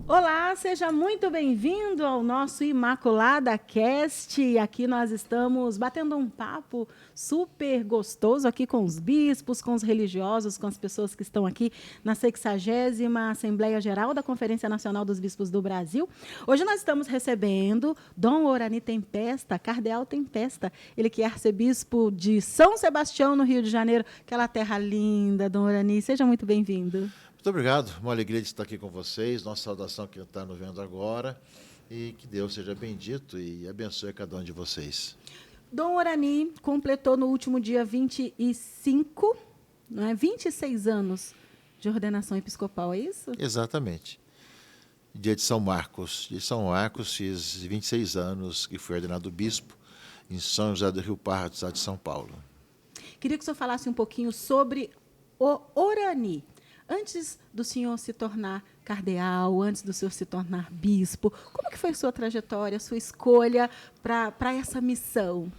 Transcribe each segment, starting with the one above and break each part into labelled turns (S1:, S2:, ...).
S1: Olá, seja muito bem-vindo ao nosso Imaculada Cast. Aqui nós estamos batendo um papo super gostoso aqui com os bispos, com os religiosos, com as pessoas que estão aqui na 60ª Assembleia Geral da Conferência Nacional dos Bispos do Brasil. Hoje nós estamos recebendo Dom Orani Tempesta, Cardeal Tempesta, ele que é arcebispo de São Sebastião, no Rio de Janeiro, aquela terra linda. Dom Orani, seja muito bem-vindo.
S2: Muito obrigado, uma alegria de estar aqui com vocês, nossa saudação que está nos vendo agora, e que Deus seja bendito e abençoe cada um de vocês.
S1: Dom Orani completou no último dia 25, não é? 26 anos de ordenação episcopal, é isso?
S2: Exatamente. Dia de São Marcos. De São Marcos, fiz 26 anos que fui ordenado bispo em São José do Rio Pardo, estado de São Paulo.
S1: Queria que o senhor falasse um pouquinho sobre o Orani. Antes do senhor se tornar cardeal, antes do senhor se tornar bispo, como que foi a sua trajetória, a sua escolha para essa missão?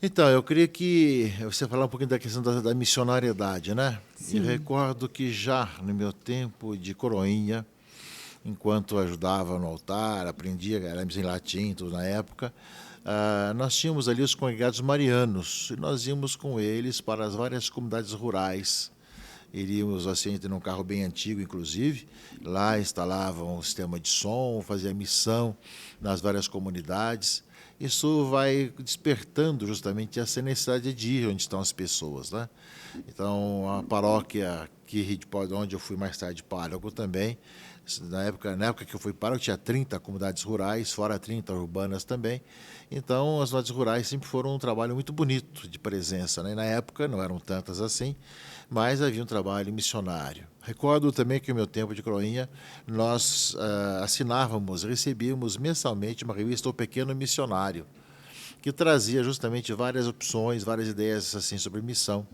S2: Então, eu queria que você falar um pouquinho da questão da missionariedade, né?
S1: Sim.
S2: Eu recordo que já no meu tempo de coroinha, enquanto ajudava no altar, aprendia, éramos em latim, tudo na época, nós tínhamos ali os congregados marianos, e nós íamos com eles para as várias comunidades rurais. Iríamos assim, num carro bem antigo, inclusive. Lá instalavam um sistema de som, fazia missão nas várias comunidades. Isso vai despertando justamente essa necessidade de ir onde estão as pessoas, né? Então, a paróquia aqui, onde eu fui mais tarde pároco também, na época que eu fui pároco, tinha 30 comunidades rurais, fora 30 urbanas também. Então, as comunidades rurais sempre foram um trabalho muito bonito de presença, né? E na época não eram tantas assim, mas havia um trabalho missionário. Recordo também que no meu tempo de coroinha, nós recebíamos mensalmente uma revista O Pequeno Missionário, que trazia justamente várias opções, várias ideias assim sobre missão.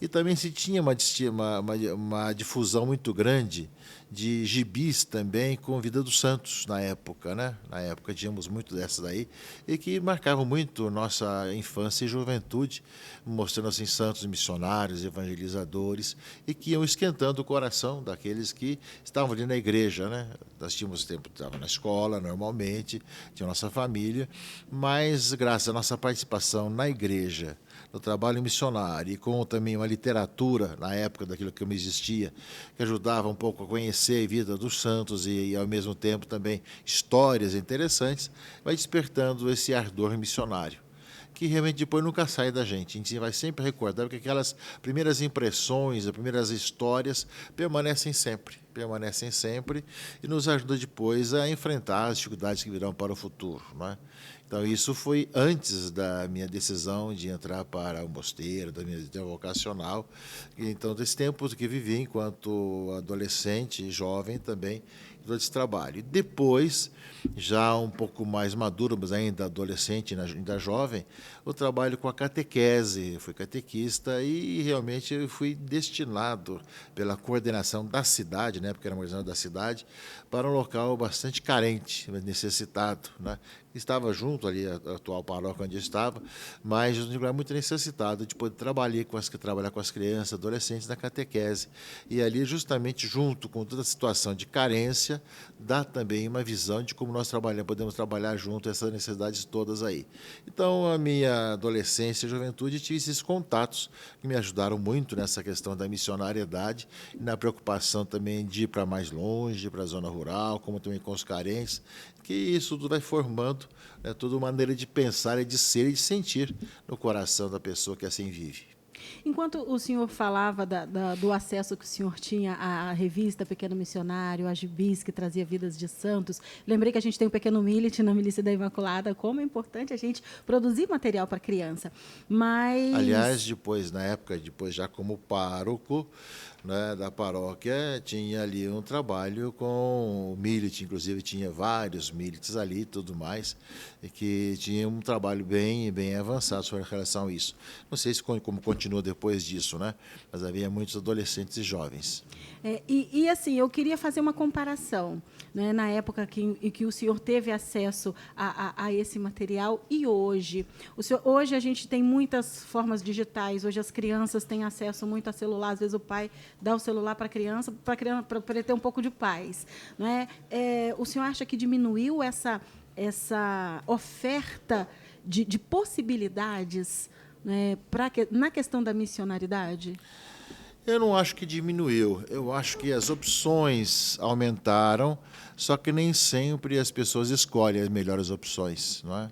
S2: E também se tinha uma difusão muito grande de gibis também com Vida dos Santos na época, né? Na época tínhamos muito dessas aí, e que marcavam muito nossa infância e juventude, mostrando assim santos missionários, evangelizadores, e que iam esquentando o coração daqueles que estavam ali na igreja, né? Nós tínhamos tempo, estava na escola normalmente, tinha nossa família, mas graças à nossa participação na igreja, no trabalho missionário e com também uma literatura, na época daquilo que me existia, que ajudava um pouco a conhecer a vida dos santos e ao mesmo tempo também histórias interessantes, vai despertando esse ardor missionário, que realmente depois nunca sai da gente. A gente vai sempre recordar, porque aquelas primeiras impressões, as primeiras histórias permanecem sempre e nos ajuda depois a enfrentar as dificuldades que virão para o futuro, não é? Então, isso foi antes da minha decisão de entrar para o mosteiro, da minha decisão vocacional. Então, desse tempo que vivi enquanto adolescente e jovem também, todo esse trabalho. E depois, já um pouco mais maduro, mas ainda adolescente, ainda jovem, o trabalho com a catequese. Fui catequista e realmente fui destinado pela coordenação da cidade, né, porque era uma coordenação da cidade, para um local bastante carente, necessitado, né? Estava junto ali, a atual paróquia onde eu estava, mas um lugar muito necessitado de poder trabalhar com as crianças, adolescentes na catequese. E ali, justamente junto com toda a situação de carência, dá também uma visão de como nós podemos trabalhar junto essas necessidades todas aí. Então, a minha adolescência e juventude, tive esses contatos que me ajudaram muito nessa questão da missionariedade e na preocupação também de ir para mais longe, para a zona rural, como também com os carentes, que isso tudo vai formando, né, toda uma maneira de pensar e de ser e de sentir no coração da pessoa que assim vive.
S1: Enquanto o senhor falava do acesso que o senhor tinha à revista Pequeno Missionário, a gibis que trazia vidas de santos, lembrei que a gente tem um pequeno milite na Milícia da Imaculada, como é importante a gente produzir material para criança. Mas...
S2: Aliás, na época, já como pároco, né, da paróquia, tinha ali um trabalho com o milite, inclusive tinha vários milites ali e tudo mais, e que tinha um trabalho bem avançado sobre relação a isso. Não sei se como continua depois disso, né? Mas havia muitos adolescentes e jovens.
S1: Assim, eu queria fazer uma comparação, né, na época em que o senhor teve acesso a esse material e hoje. Hoje a gente tem muitas formas digitais, hoje as crianças têm acesso muito a celular, às vezes o pai dar o celular para a criança, para ter um pouco de paz. Não é? O senhor acha que diminuiu essa oferta de possibilidades, né, na questão da missionaridade?
S2: Eu não acho que diminuiu, eu acho que as opções aumentaram, só que nem sempre as pessoas escolhem as melhores opções, não é?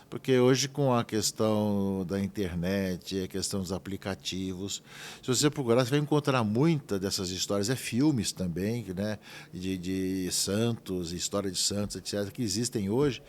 S2: Porque hoje, com a questão da internet, a questão dos aplicativos, se você procurar, você vai encontrar muitas dessas histórias, filmes também, né, de santos, história de santos, etc., que existem hoje,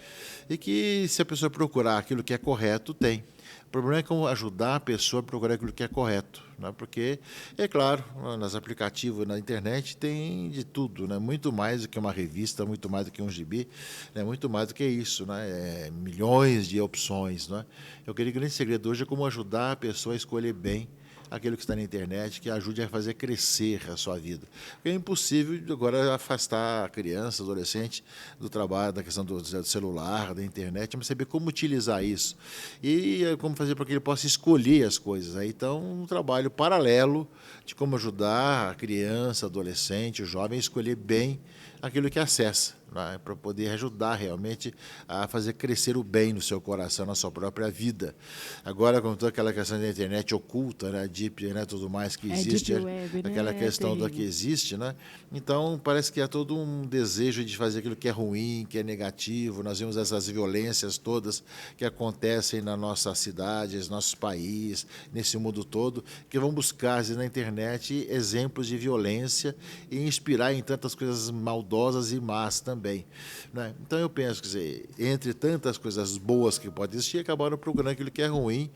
S2: e que, se a pessoa procurar aquilo que é correto, tem. O problema é como ajudar a pessoa a procurar aquilo que é correto, né? Porque, é claro, nos aplicativos, na internet, tem de tudo, né? Muito mais do que uma revista, muito mais do que um gibi, né? Muito mais do que isso, né? Milhões de opções, né? Eu queria que o grande segredo hoje é como ajudar a pessoa a escolher bem aquilo que está na internet, que ajude a fazer crescer a sua vida. Porque é impossível agora afastar a criança, adolescente, do trabalho, da questão do celular, da internet, mas saber como utilizar isso e como fazer para que ele possa escolher as coisas. Aí, então, um trabalho paralelo de como ajudar a criança, adolescente, o jovem a escolher bem aquilo que acessa, né, para poder ajudar realmente a fazer crescer o bem no seu coração, na sua própria vida. Agora, com toda aquela questão da internet oculta, né, deep, né, tudo mais que existe,
S1: deep web,
S2: aquela
S1: né?
S2: questão do que existe, né? Então, parece que há todo um desejo de fazer aquilo que é ruim, que é negativo. Nós vemos essas violências todas que acontecem na nossa cidade, nos nossos países, nesse mundo todo, que vão buscar, às vezes, na internet exemplos de violência e inspirar em tantas coisas maldosas e más também, né? Então, eu penso que, entre tantas coisas boas que podem existir, acabaram procurando aquilo que é ruim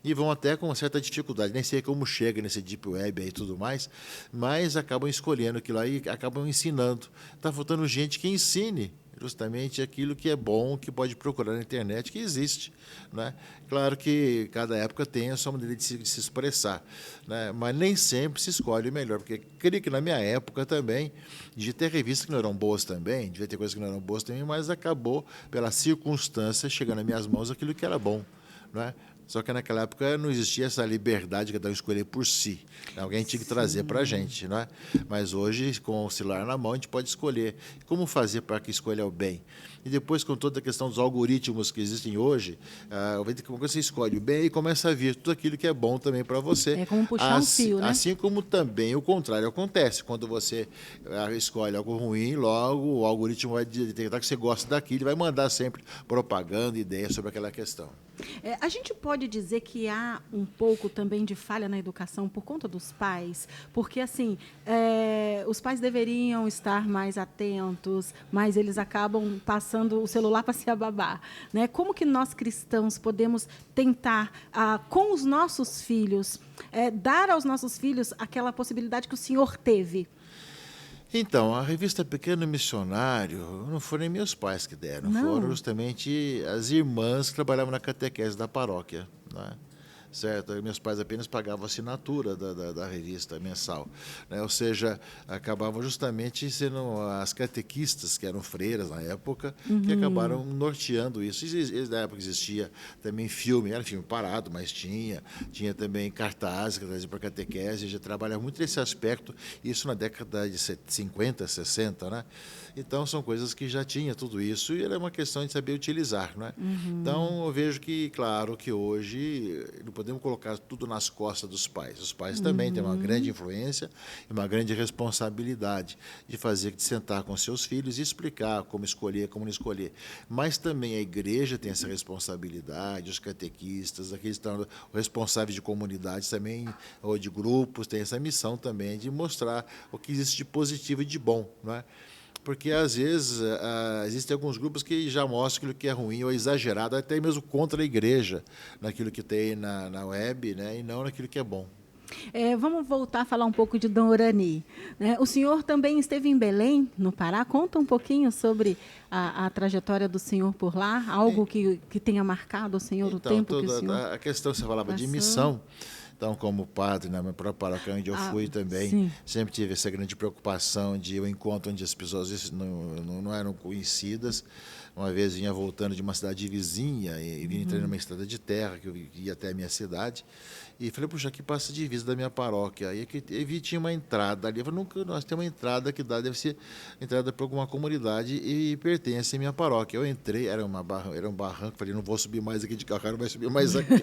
S2: e vão até com certa dificuldade. Nem sei como chega nesse deep web e tudo mais, mas acabam escolhendo aquilo aí, acabam ensinando. Está faltando gente que ensine justamente aquilo que é bom, que pode procurar na internet, que existe, né? Claro que cada época tem a sua maneira de se expressar, né? Mas nem sempre se escolhe o melhor, porque creio que na minha época também, de ter revistas que não eram boas também, devia ter coisas que não eram boas também, mas acabou, pela circunstância, chegando nas minhas mãos aquilo que era bom, né? Só que naquela época não existia essa liberdade de cada um escolher por si. Alguém tinha que trazer para a gente, não é? Mas hoje, com o celular na mão, a gente pode escolher. Como fazer para que escolha o bem? E depois, com toda a questão dos algoritmos que existem hoje, você escolhe o bem e começa a vir tudo aquilo que é bom também para você.
S1: É como puxar um fio, né?
S2: Assim como também o contrário acontece. Quando você escolhe algo ruim, logo o algoritmo vai detectar que você gosta daquilo e vai mandar sempre propaganda, ideias sobre aquela questão.
S1: A gente pode dizer que há um pouco também de falha na educação por conta dos pais, porque assim os pais deveriam estar mais atentos, mas eles acabam passando o celular para se ababar, né? Como que nós cristãos podemos tentar, com os nossos filhos, dar aos nossos filhos aquela possibilidade que o senhor teve?
S2: Então, a revista Pequeno Missionário não foram nem meus pais que deram,
S1: Não.
S2: foram justamente as irmãs que trabalhavam na catequese da paróquia, né? Certo? Meus pais apenas pagavam a assinatura da revista mensal, né? Ou seja, acabavam justamente sendo as catequistas, que eram freiras na época, que acabaram norteando isso. Na época existia também filme, era filme parado, mas tinha também cartazes que traziam para a catequese, já trabalhava muito nesse aspecto, isso na década de 50, 60, né? Então, são coisas que já tinha tudo isso e era uma questão de saber utilizar, não é? Então, eu vejo que, claro, que hoje não podemos colocar tudo nas costas dos pais. Os pais também têm uma grande influência e uma grande responsabilidade de sentar com seus filhos e explicar como escolher, como não escolher. Mas também a igreja tem essa responsabilidade, os catequistas, aqueles que estão responsáveis de comunidades também, ou de grupos, têm essa missão também de mostrar o que existe de positivo e de bom, não é? Porque, às vezes, existem alguns grupos que já mostram aquilo que é ruim ou exagerado, até mesmo contra a igreja, naquilo que tem na web, né, e não naquilo que é bom.
S1: Vamos voltar a falar um pouco de Dom Urani, né? O senhor também esteve em Belém, no Pará. Conta um pouquinho sobre a trajetória do senhor por lá, algo que tenha marcado o senhor,
S2: Então,
S1: o tempo que o senhor
S2: a questão, você falava de
S1: passou.
S2: missão. Então, como padre, na minha própria paróquia onde eu fui também,
S1: sim.
S2: sempre tive essa grande preocupação de um encontro onde as pessoas não eram conhecidas. Uma vez vinha voltando de uma cidade vizinha e vinha entrando numa estrada de terra, que eu ia até a minha cidade, E falei, puxa, aqui passa a divisa da minha paróquia. Aí que eu vi tinha uma entrada ali. Eu falei, nunca, nós temos uma entrada que deve ser entrada para alguma comunidade e pertence à minha paróquia. Eu entrei, era um barranco, falei, não vou subir mais aqui de carro, não vai subir mais aqui,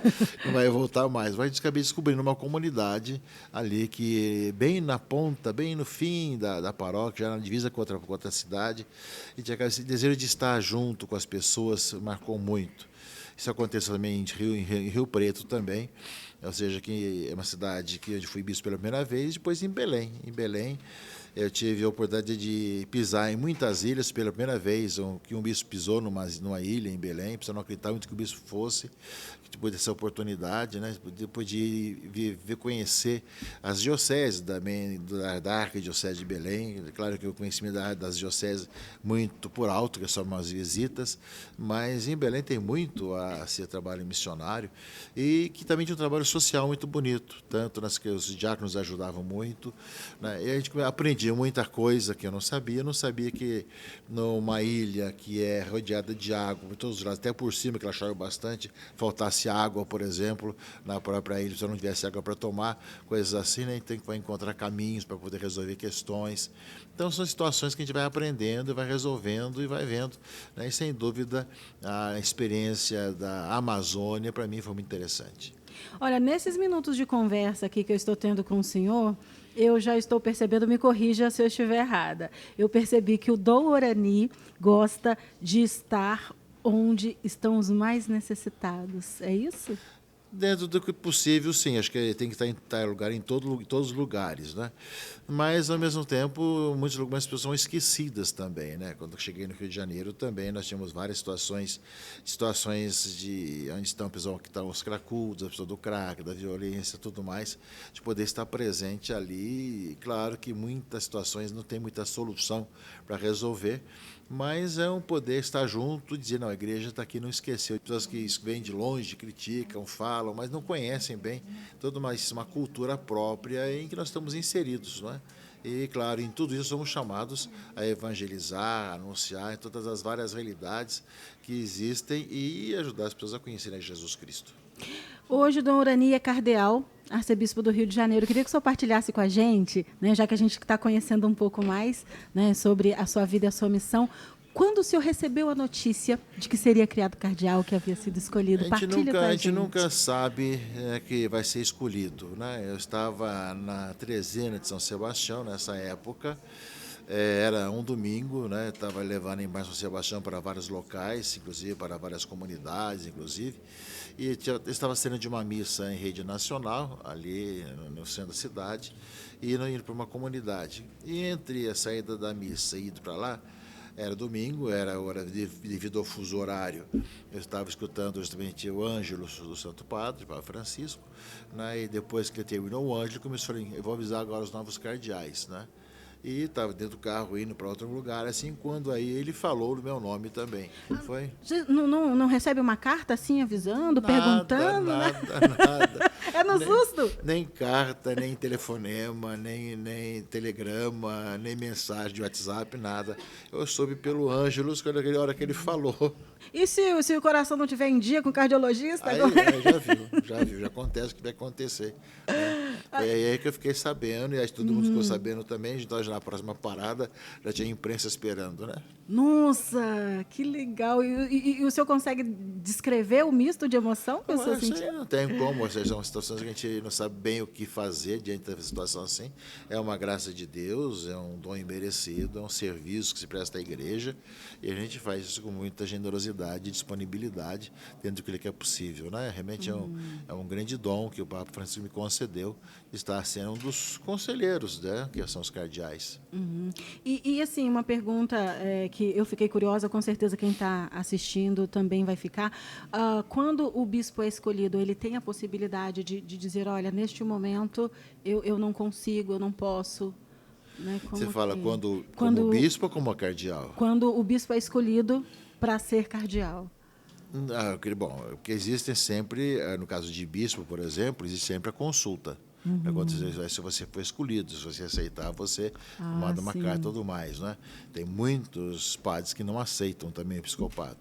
S2: não vai voltar mais. Mas acabei descobrindo uma comunidade ali que bem na ponta, bem no fim da paróquia, já na divisa com outra cidade. E tinha esse desejo de estar junto com as pessoas, marcou muito. Isso aconteceu também em Rio Preto também, ou seja, que é uma cidade que eu fui bispo pela primeira vez, depois em Belém. Em Belém, eu tive a oportunidade de pisar em muitas ilhas pela primeira vez, que um bispo pisou numa ilha em Belém, precisa não acreditar muito que o bispo fosse, depois dessa oportunidade, né? Depois de conhecer as dioceses da Arquidiocese de Belém. Claro que eu conheci das dioceses muito por alto, que são umas visitas, mas em Belém tem muito a ser trabalho missionário e que também tinha um trabalho social muito bonito, tanto nas que os diáconos ajudavam muito, né? E a gente aprendia muita coisa que eu não sabia que numa ilha que é rodeada de água por todos os lados, até por cima, que ela chove bastante, faltasse água, por exemplo, na própria ilha, se não tivesse água para tomar, coisas assim, né? Então vai encontrar caminhos para poder resolver questões. Então são situações que a gente vai aprendendo, vai resolvendo e vai vendo, né? E sem dúvida a experiência da Amazônia para mim foi muito interessante.
S1: Olha, nesses minutos de conversa aqui que eu estou tendo com o senhor, eu já estou percebendo, me corrija se eu estiver errada, eu percebi que o Dom Orani gosta de estar onde estão os mais necessitados. É isso?
S2: Dentro do que possível, sim. Acho que tem que estar em lugar em todos os lugares, né? Mas, ao mesmo tempo, muitas pessoas são esquecidas também, né? Quando eu cheguei no Rio de Janeiro, também nós tínhamos várias situações de onde estão pessoas que estão os cracudos, a pessoa do crack, da violência, tudo mais, de poder estar presente ali. Claro que muitas situações não tem muita solução para resolver, mas é um poder estar junto e dizer, não, a igreja está aqui, não esqueceu. Pessoas que vêm de longe, criticam, falam, mas não conhecem bem toda uma cultura própria em que nós estamos inseridos, não é? E, claro, em tudo isso somos chamados a evangelizar, a anunciar todas as várias realidades que existem e ajudar as pessoas a conhecerem Jesus Cristo.
S1: Hoje o Dom Orani é cardeal, arcebispo do Rio de Janeiro. Eu queria que o senhor partilhasse com a gente, né, já que a gente está conhecendo um pouco mais, né, sobre a sua vida e a sua missão. Quando o senhor recebeu a notícia de que seria criado cardeal, que havia sido escolhido?
S2: A gente nunca sabe que vai ser escolhido, né? Eu estava na Trezena de São Sebastião nessa época. Era um domingo, né? Estava levando em São Sebastião para vários locais, inclusive para várias comunidades, inclusive. E estava sendo de uma missa em rede nacional, ali no centro da cidade, e indo para uma comunidade. E entre a saída da missa e indo para lá, era domingo, era hora devido ao fuso horário. Eu estava escutando justamente o Ângelus do Santo Padre, Papa Francisco, né? E depois que terminou o Ângelus, começou a falar, eu vou avisar agora os novos cardeais, né? E estava dentro do carro indo para outro lugar, assim, quando aí ele falou o meu nome também. Foi?
S1: Não recebe uma carta assim avisando, perguntando?
S2: Nada.
S1: É no susto?
S2: Nem carta, nem telefonema, nem telegrama, nem mensagem de WhatsApp, nada. Eu soube pelo Ângelus, quando a hora que ele falou.
S1: E se o coração não estiver em dia com o cardiologista?
S2: Aí, já viu, já acontece o que vai acontecer. Né? Foi aí que eu fiquei sabendo, e aí todo mundo ficou sabendo também, então já na próxima parada já tinha imprensa esperando, né?
S1: Nossa, que legal. E o senhor consegue descrever o misto de emoção que o senhor sentiu?
S2: Não tem como, ou seja, são situações que a gente não sabe bem o que fazer diante da situação assim. É uma graça de Deus, é um dom imerecido, é um serviço que se presta à igreja, e a gente faz isso com muita generosidade e disponibilidade dentro do que é possível, né? Realmente é um grande dom que o Papa Francisco me concedeu, estar sendo um dos conselheiros, né, que são os cardeais.
S1: E assim, uma pergunta que eu fiquei curiosa, com certeza quem está assistindo também vai ficar. Quando o bispo é escolhido, ele tem a possibilidade de dizer, olha, neste momento eu não consigo, eu não posso. Né?
S2: Você fala como bispo ou como cardeal?
S1: Quando o bispo é escolhido para ser cardeal.
S2: Bom, porque existem sempre, no caso de bispo, por exemplo, existe sempre a consulta. Se você for escolhido, se você aceitar, você manda uma
S1: sim.
S2: carta e tudo mais, né? Tem muitos padres que não aceitam também o episcopado.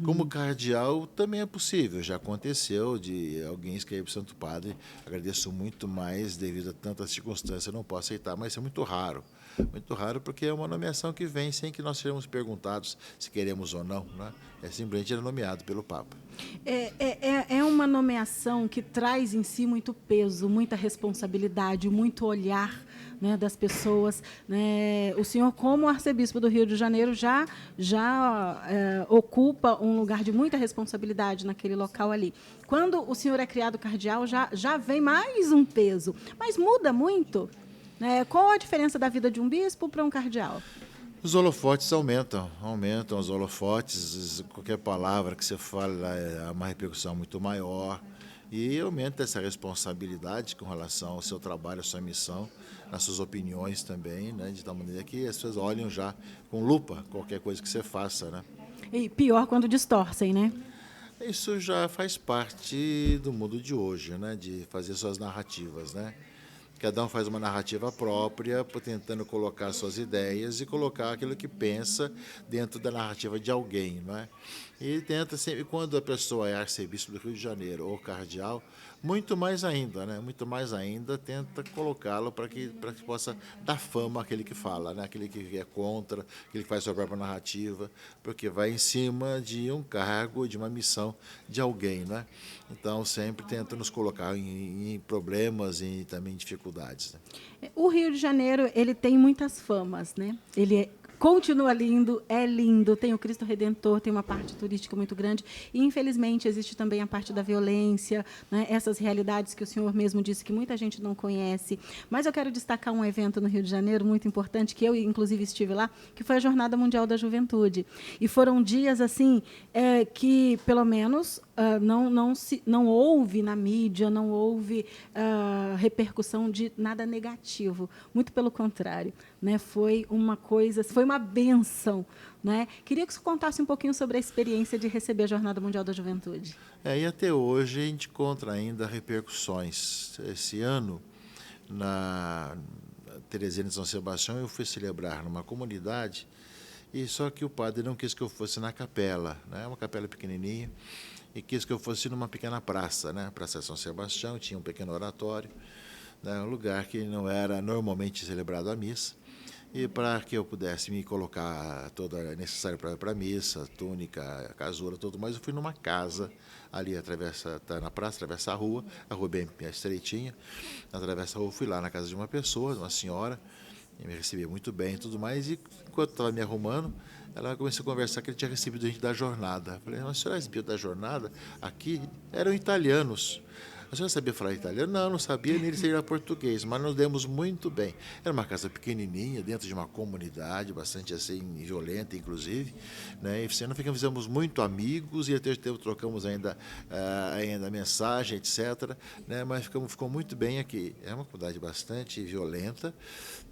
S2: Como cardeal, também é possível. Já aconteceu de alguém escrever para o Santo Padre, agradeço muito mais devido a tantas circunstâncias, não posso aceitar, mas é muito raro. Muito raro porque é uma nomeação que vem sem que nós sejamos perguntados se queremos ou não, né? É simplesmente nomeado pelo Papa.
S1: É uma nomeação que traz em si muito peso, muita responsabilidade, muito olhar, né, das pessoas. Né? O senhor, como arcebispo do Rio de Janeiro, já ocupa um lugar de muita responsabilidade naquele local ali. Quando o senhor é criado cardeal, já vem mais um peso. Mas muda muito. Né? Qual a diferença da vida de um bispo para um cardeal?
S2: Os holofotes aumentam os holofotes, qualquer palavra que você fala é uma repercussão muito maior e aumenta essa responsabilidade com relação ao seu trabalho, à sua missão, nas suas opiniões também, né, de tal maneira que as pessoas olham já com lupa qualquer coisa que você faça, né?
S1: E pior quando distorcem, né?
S2: Isso já faz parte do mundo de hoje, né, de fazer suas narrativas, né? Cada um faz uma narrativa própria, tentando colocar suas ideias e colocar aquilo que pensa dentro da narrativa de alguém, não é? E tenta sempre, quando a pessoa é arcebispo do Rio de Janeiro ou cardeal, muito mais ainda, né? Muito mais ainda, tenta colocá-lo para que possa dar fama àquele que fala, né? Aquele que é contra, aquele que faz sua própria narrativa, porque vai em cima de um cargo, de uma missão de alguém, né? Então, sempre tenta nos colocar em problemas e também em dificuldades. Né?
S1: O Rio de Janeiro, ele tem muitas famas, né? Continua lindo, é lindo, tem o Cristo Redentor, tem uma parte turística muito grande e, infelizmente, existe também a parte da violência, né? Essas realidades que o senhor mesmo disse que muita gente não conhece. Mas eu quero destacar um evento no Rio de Janeiro muito importante, que eu, inclusive, estive lá, que foi a Jornada Mundial da Juventude. E foram dias, assim, que, pelo menos, não houve na mídia, não houve repercussão de nada negativo. Muito pelo contrário. Né? Foi uma bênção. Né? Queria que você contasse um pouquinho sobre a experiência de receber a Jornada Mundial da Juventude.
S2: E até hoje a gente encontra ainda repercussões. Esse ano, na Teresina de São Sebastião, eu fui celebrar numa comunidade, e só que o padre não quis que eu fosse na capela, né? Uma capela pequenininha, e quis que eu fosse numa pequena praça, né? Praça de São Sebastião, tinha um pequeno oratório, né? Um lugar que não era normalmente celebrado a missa. E para que eu pudesse me colocar toda necessária para a missa, túnica, casura, tudo mais, eu fui numa casa ali, tá na praça, atravessa a rua bem estreitinha, atravessa a rua, fui lá na casa de uma pessoa, uma senhora, e me recebia muito bem e tudo mais, e enquanto estava me arrumando, ela começou a conversar que ele tinha recebido gente da jornada. Eu falei, mas a senhora recebeu da jornada? Aqui eram italianos. A senhora sabia falar italiano? Não, não sabia, nem ele sabia português, mas nos demos muito bem. Era uma casa pequenininha, dentro de uma comunidade, bastante assim, violenta, inclusive, né? E fizemos muito amigos e até trocamos ainda mensagem, etc. Né? Mas ficou muito bem aqui. É uma comunidade bastante violenta,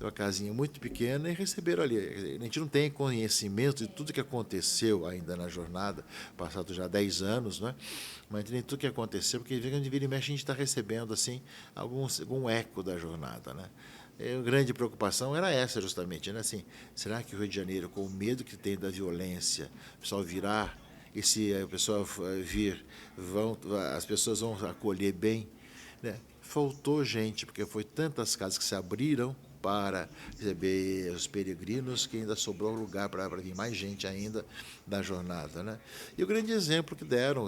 S2: uma casinha muito pequena e receberam ali. A gente não tem conhecimento de tudo que aconteceu ainda na jornada, passado já 10 anos, né? Mas nem tudo que aconteceu, porque de vira e mexe a gente está recebendo assim, algum eco da jornada. Né? A grande preocupação era essa, justamente. Né? Assim, será que o Rio de Janeiro, com o medo que tem da violência, o pessoal virar, e se a pessoa vir, as pessoas vão acolher bem? Né? Faltou gente, porque foi tantas casas que se abriram para receber os peregrinos que ainda sobrou lugar para vir mais gente ainda da jornada. Né? E o grande exemplo que deram,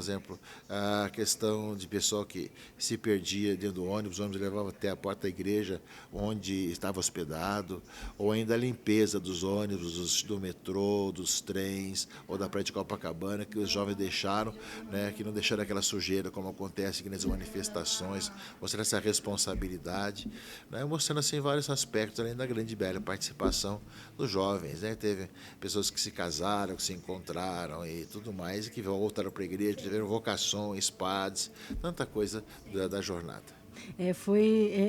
S2: a questão de pessoal que se perdia dentro do ônibus, o ônibus levava até a porta da igreja onde estava hospedado, ou ainda a limpeza dos ônibus, do metrô, dos trens, ou da praia de Copacabana, que os jovens deixaram, né, que não deixaram aquela sujeira, como acontece aqui nas manifestações, mostrando essa responsabilidade, né, mostrando assim vários aspectos, além da grande e bela participação dos jovens. Né? Teve pessoas que se casaram, que se encontraram e tudo mais, e que voltaram para a igreja, tiveram vocações, padres, tanta coisa da jornada.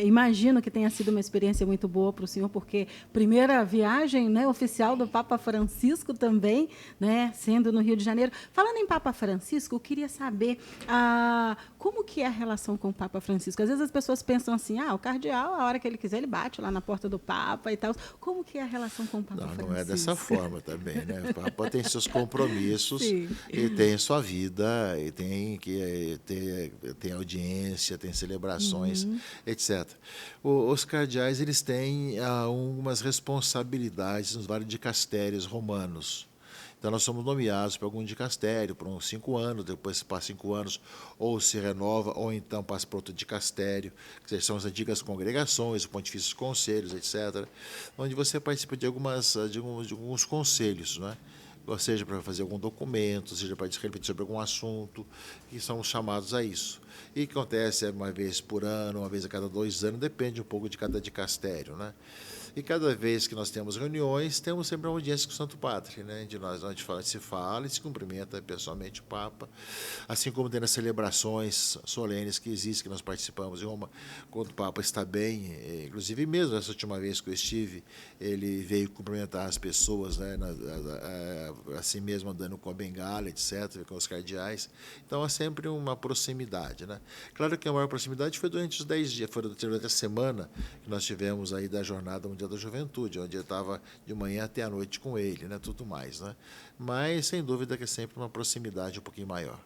S1: Imagino que tenha sido uma experiência muito boa para o senhor, porque primeira viagem, né, oficial do Papa Francisco também, né, sendo no Rio de Janeiro. Falando em Papa Francisco, eu queria saber como que é a relação com o Papa Francisco. Às vezes as pessoas pensam assim, o cardeal, a hora que ele quiser, ele bate lá na porta do Papa e tal. Como que é a relação com o Papa Francisco?
S2: Não é dessa forma também, né? O Papa tem seus compromissos,
S1: Sim.
S2: e tem sua vida, e tem que tem audiência, tem celebrações, etc. Os cardeais, eles têm algumas responsabilidades nos vários dicastérios romanos. Então, nós somos nomeados para algum dicastério por uns 5 anos, depois se passa 5 anos, ou se renova, ou então passa para outro dicastério, que são as antigas congregações, os pontifícios conselhos, etc., onde você participa de alguns conselhos, né? Ou seja, para fazer algum documento, seja para refletir sobre algum assunto, que são chamados a isso. E que acontece uma vez por ano, uma vez a cada 2 anos, depende um pouco de cada dicastério, né? E cada vez que nós temos reuniões, temos sempre uma audiência com o Santo Padre, né? Onde se fala e se cumprimenta pessoalmente o Papa, assim como tem nas celebrações solenes que existem, que nós participamos em Roma, quando o Papa está bem, inclusive mesmo essa última vez que eu estive, ele veio cumprimentar as pessoas, né? Assim mesmo andando com a bengala, etc., com os cardeais. Então, há sempre uma proximidade, né? Claro que a maior proximidade foi durante os 10 dias, foi durante a semana que nós tivemos aí da Jornada Mundial da Juventude, onde eu estava de manhã até a noite com ele, né? Tudo mais, né? Mas, sem dúvida, que é sempre uma proximidade um pouquinho maior.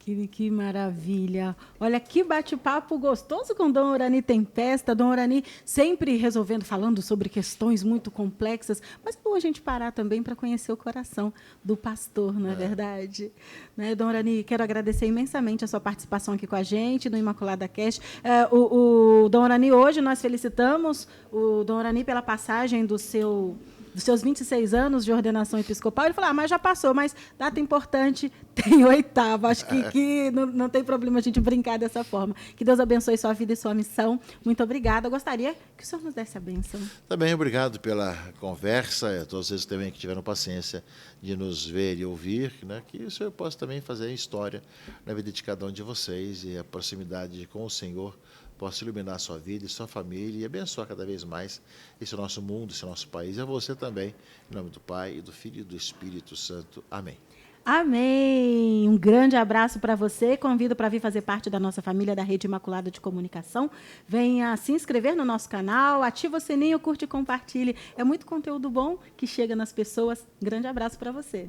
S1: Que maravilha. Olha, que bate-papo gostoso com Dom Orani Tempesta. Dom Orani sempre falando sobre questões muito complexas, mas é bom a gente parar também para conhecer o coração do pastor, não é verdade? Né, Dom Orani, quero agradecer imensamente a sua participação aqui com a gente no Imaculada Cast. O Dom Orani, hoje nós felicitamos o Dom Orani pela passagem dos seus 26 anos de ordenação episcopal. Ele falou, mas já passou, mas data importante, tem 8ª. Acho que não tem problema a gente brincar dessa forma. Que Deus abençoe sua vida e sua missão. Muito obrigada. Eu gostaria que o senhor nos desse a bênção.
S2: Também obrigado pela conversa, a todos vocês também que tiveram paciência de nos ver e ouvir, né? Que o senhor possa também fazer história na vida de cada um de vocês e a proximidade com o Senhor possa iluminar a sua vida e sua família e abençoar cada vez mais esse nosso mundo, esse nosso país. E a você também, em nome do Pai, e do Filho e do Espírito Santo. Amém.
S1: Amém! Um grande abraço para você. Convido para vir fazer parte da nossa família da Rede Imaculada de Comunicação. Venha se inscrever no nosso canal, ativa o sininho, curte e compartilhe. É muito conteúdo bom que chega nas pessoas. Grande abraço para você.